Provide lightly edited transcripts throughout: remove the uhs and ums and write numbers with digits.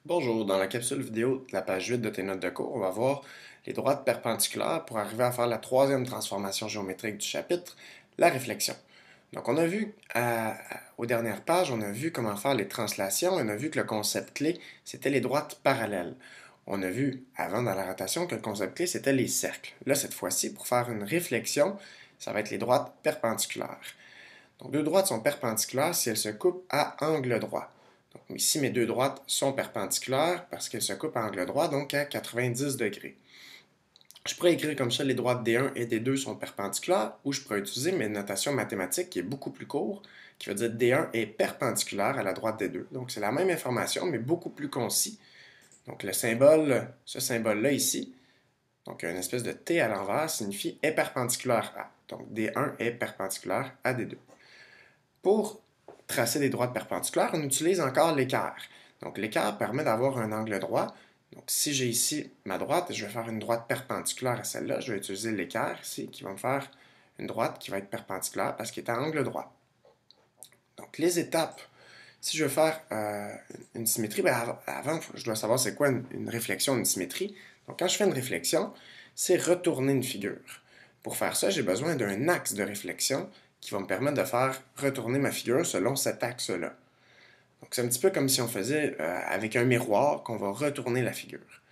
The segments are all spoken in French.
Bonjour, dans la capsule vidéo de la page 8 de tes notes de cours, on va voir les droites perpendiculaires pour arriver à faire la troisième transformation géométrique du chapitre, la réflexion. Donc on a vu, aux dernières pages, on a vu comment faire les translations, on a vu que le concept clé, c'était les droites parallèles. On a vu, avant dans la rotation, que le concept clé, c'était les cercles. Là, cette fois-ci, pour faire une réflexion, ça va être les droites perpendiculaires. Donc deux droites sont perpendiculaires si elles se coupent à angle droit. Donc, ici, mes deux droites sont perpendiculaires parce qu'elles se coupent à angle droit, donc à 90 degrés. Je pourrais écrire comme ça, les droites D1 et D2 sont perpendiculaires, ou je pourrais utiliser mes notations mathématiques qui est beaucoup plus courte, qui veut dire D1 est perpendiculaire à la droite D2. Donc c'est la même information, mais beaucoup plus concis. Donc le symbole, ce symbole-là ici, donc une espèce de T à l'envers, signifie est perpendiculaire à. Donc D1 est perpendiculaire à D2. Pour tracer des droites perpendiculaires, on utilise encore l'équerre. Donc l'équerre permet d'avoir un angle droit. Donc si j'ai ici ma droite, je vais faire une droite perpendiculaire à celle-là. Je vais utiliser l'équerre ici qui va me faire une droite qui va être perpendiculaire parce qu'elle est à angle droit. Donc les étapes, si je veux faire une symétrie, avant, je dois savoir c'est quoi une réflexion, une symétrie. Donc quand je fais une réflexion, c'est retourner une figure. Pour faire ça, j'ai besoin d'un axe de réflexion qui va me permettre de faire retourner ma figure selon cet axe-là. Donc c'est un petit peu comme si on faisait avec un miroir qu'on va retourner la figure.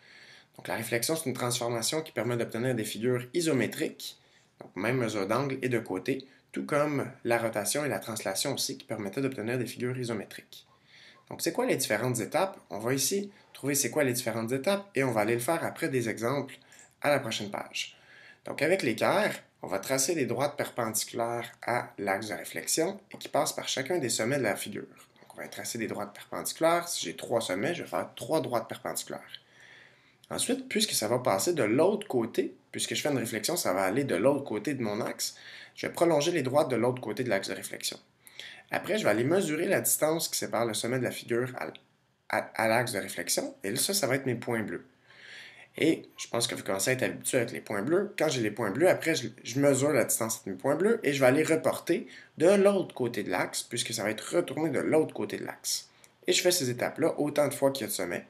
Donc la réflexion, c'est une transformation qui permet d'obtenir des figures isométriques, donc même mesure d'angle et de côté, tout comme la rotation et la translation aussi qui permettaient d'obtenir des figures isométriques. Donc c'est quoi les différentes étapes? On va ici trouver c'est quoi les différentes étapes et on va aller le faire après des exemples à la prochaine page. Donc avec l'équerre, on va tracer des droites perpendiculaires à l'axe de réflexion et qui passent par chacun des sommets de la figure. Donc on va tracer des droites perpendiculaires. Si j'ai trois sommets, je vais faire trois droites perpendiculaires. Ensuite, puisque ça va passer de l'autre côté, puisque je fais une réflexion, ça va aller de l'autre côté de mon axe, je vais prolonger les droites de l'autre côté de l'axe de réflexion. Après, je vais aller mesurer la distance qui sépare le sommet de la figure à l'axe de réflexion, et là, ça va être mes points bleus. Et je pense que vous commencez à être habitué avec les points bleus. Quand j'ai les points bleus, après, je mesure la distance entre mes points bleus et je vais aller reporter de l'autre côté de l'axe, puisque ça va être retourné de l'autre côté de l'axe. Et je fais ces étapes-là autant de fois qu'il y a de sommets.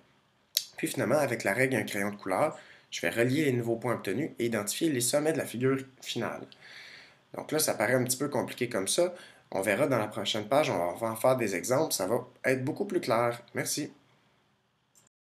Puis finalement, avec la règle et un crayon de couleur, je vais relier les nouveaux points obtenus et identifier les sommets de la figure finale. Donc là, ça paraît un petit peu compliqué comme ça. On verra dans la prochaine page, on va en faire des exemples, ça va être beaucoup plus clair. Merci.